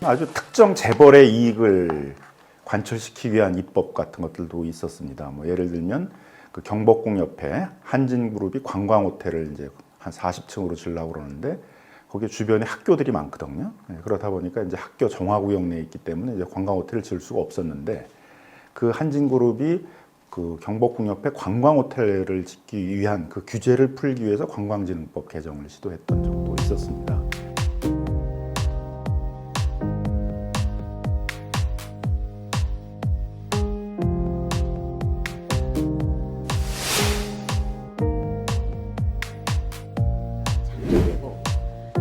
아주 특정 재벌의 이익을 관철시키기 위한 입법 같은 것들도 있었습니다. 뭐 예를 들면 그 경복궁 옆에 한진그룹이 관광호텔을 이제 한 40층으로 지으려고 그러는데 거기 주변에 학교들이 많거든요. 그렇다 보니까 이제 학교 정화구역 내에 있기 때문에 이제 관광호텔을 지을 수가 없었는데 그 한진그룹이 그 경복궁 옆에 관광호텔을 짓기 위한 그 규제를 풀기 위해서 관광진흥법 개정을 시도했던 적도 있었습니다.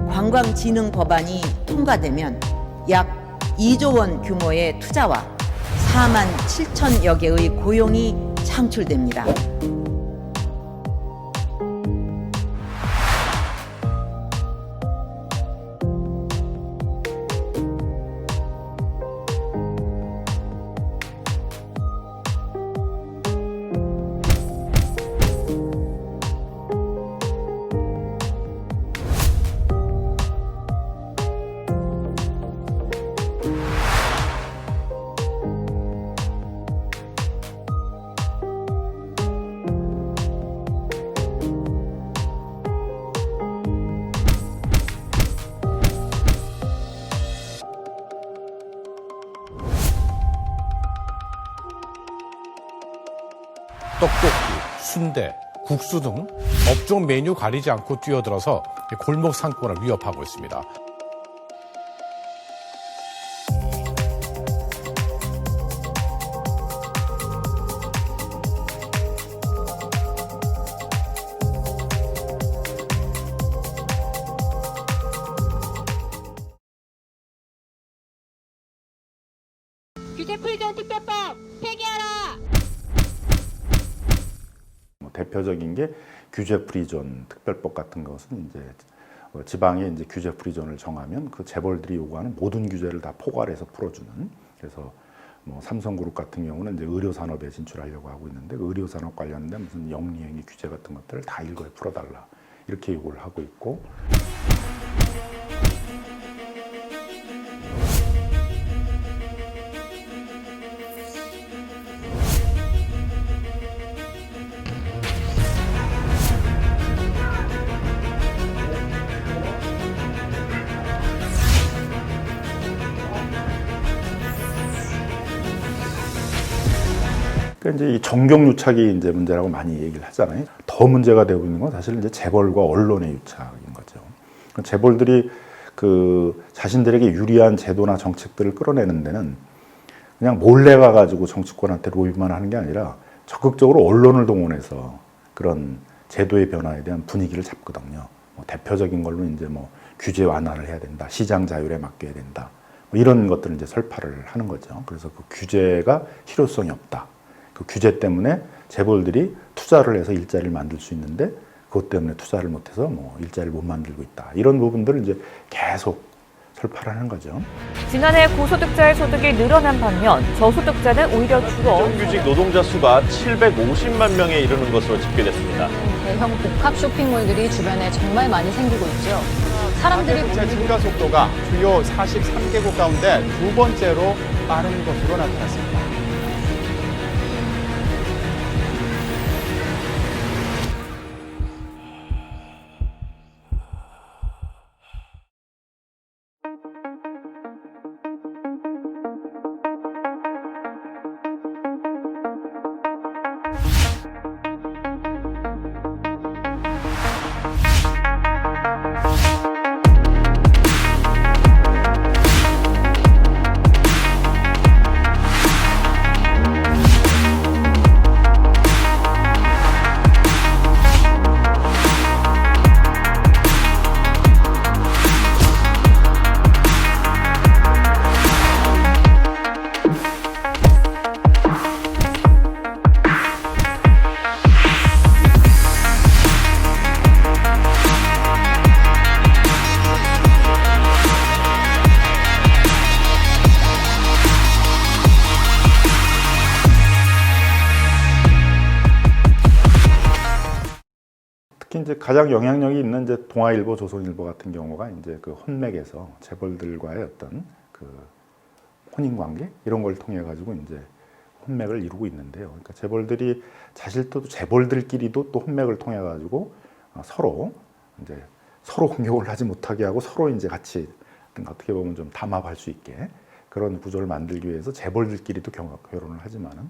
관광진흥 법안이 통과되면 약 2조 원 규모의 투자와 4만 7천여 개의 고용이 창출됩니다. 떡볶이, 순대, 국수 등 업종 메뉴 가리지 않고 뛰어들어서 골목 상권을 위협하고 있습니다. 규제 풀기 특별법 폐기하라! 대표적인 게 규제 프리존 특별법 같은 것은 이제 지방에 이제 규제 프리존을 정하면 그 재벌들이 요구하는 모든 규제를 다 포괄해서 풀어주는. 그래서 뭐 삼성그룹 같은 경우는 이제 의료 산업에 진출하려고 하고 있는데 그 의료 산업 관련된 무슨 영리행위 규제 같은 것들을 다 일거에 풀어달라 이렇게 요구를 하고 있고. 그러니까 이제 이 정경유착이 이제 문제라고 많이 얘기를 하잖아요. 더 문제가 되고 있는 건 사실 이제 재벌과 언론의 유착인 거죠. 재벌들이 그 자신들에게 유리한 제도나 정책들을 끌어내는 데는 그냥 몰래 가가지고 정치권한테 로비만 하는 게 아니라 적극적으로 언론을 동원해서 그런 제도의 변화에 대한 분위기를 잡거든요. 뭐 대표적인 걸로 이제 뭐 규제 완화를 해야 된다, 시장 자율에 맡겨야 된다, 뭐 이런 것들을 이제 설파를 하는 거죠. 그래서 그 규제가 실효성이 없다. 그 규제 때문에 재벌들이 투자를 해서 일자리를 만들 수 있는데 그것 때문에 투자를 못해서 뭐 일자리를 못 만들고 있다. 이런 부분들을 이제 계속 설파를 하는 거죠. 지난해 고소득자의 소득이 늘어난 반면 저소득자는 오히려 줄어 비정규직 노동자 수가 750만 명에 이르는 것으로 집계됐습니다. 대형 복합 쇼핑몰들이 주변에 정말 많이 생기고 있죠. 사람들이 가계부채 증가 속도가 주요 43개국 가운데 두 번째로 빠른 것으로 나타났습니다. 특히 이제 가장 영향력이 있는 이제 동아일보, 조선일보 같은 경우가 이제 그 혼맥에서 재벌들과의 어떤 그 혼인관계 이런 걸 통해 가지고 이제 혼맥을 이루고 있는데요. 그러니까 재벌들이 사실 또 재벌들끼리도 또 혼맥을 통해 가지고 서로 이제 서로 공격을 하지 못하게 하고 서로 이제 같이 어떻게 보면 좀 담합할 수 있게 그런 구조를 만들기 위해서 재벌들끼리도 결혼을 하지만은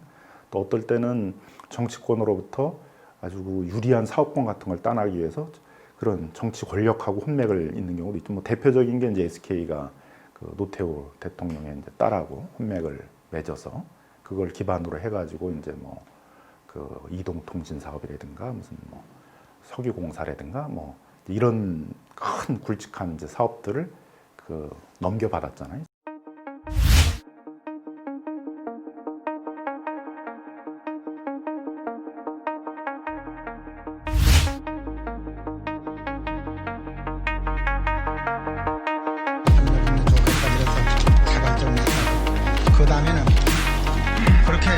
또 어떨 때는 정치권으로부터 아주 유리한 사업권 같은 걸 따내기 위해서 그런 정치 권력하고 혼맥을 잇는 경우도 있죠. 뭐 대표적인 게 이제 SK가 그 노태우 대통령의 이제 딸하고 혼맥을 맺어서 그걸 기반으로 해가지고 이제 뭐 그 이동통신 사업이라든가 무슨 뭐 석유공사라든가 뭐 이런 큰 굵직한 이제 사업들을 그 넘겨받았잖아요. 그 다음에는 그렇게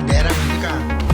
내라니까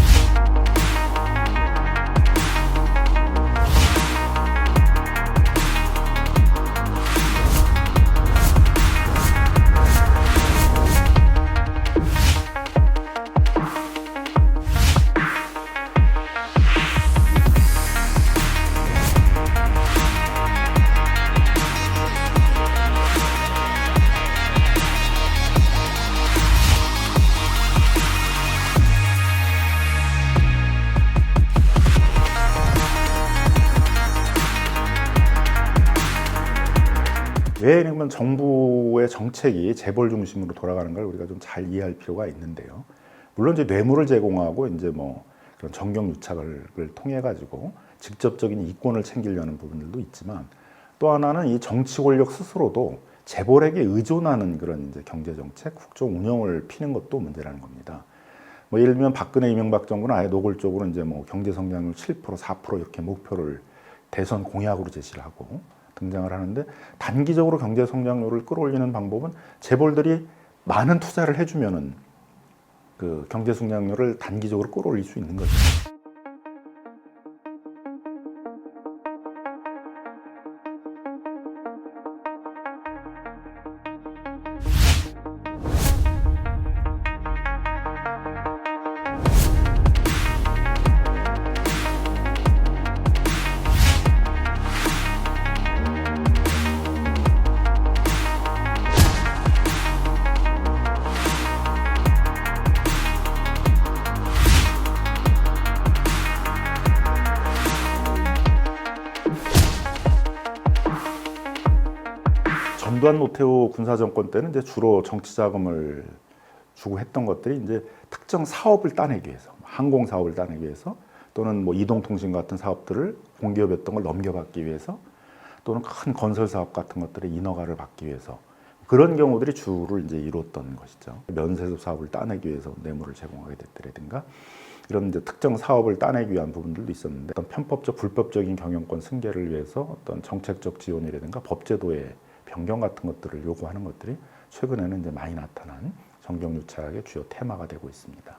왜 그러면 정부의 정책이 재벌 중심으로 돌아가는 걸 우리가 좀 잘 이해할 필요가 있는데요. 물론 이제 뇌물을 제공하고 이제 뭐 그런 정경유착을 통해 가지고 직접적인 이권을 챙기려는 부분들도 있지만 또 하나는 이 정치 권력 스스로도 재벌에게 의존하는 그런 이제 경제 정책, 국정 운영을 피는 것도 문제라는 겁니다. 뭐 예를 들면 박근혜 이명박 정부는 아예 노골적으로 이제 뭐 경제 성장률 7%, 4% 이렇게 목표를 대선 공약으로 제시를 하고 등장을 하는데 단기적으로 경제 성장률을 끌어올리는 방법은 재벌들이 많은 투자를 해주면은 그 경제 성장률을 단기적으로 끌어올릴 수 있는 거죠. 전두환 노태우 군사정권 때는 이제 주로 정치 자금을 주고 했던 것들이 이제 특정 사업을 따내기 위해서, 항공 사업을 따내기 위해서 또는 뭐 이동통신 같은 사업들을 공기업이었던 걸 넘겨받기 위해서 또는 큰 건설 사업 같은 것들의 인허가를 받기 위해서 그런 경우들이 주로 이제 이루었던 것이죠. 면세점 사업을 따내기 위해서 뇌물을 제공하게 됐더라든가 이런 이제 특정 사업을 따내기 위한 부분들도 있었는데 어떤 편법적, 불법적인 경영권 승계를 위해서 어떤 정책적 지원이라든가 법제도의 변경 같은 것들을 요구하는 것들이 최근에는 이제 많이 나타난 정경유착의 주요 테마가 되고 있습니다.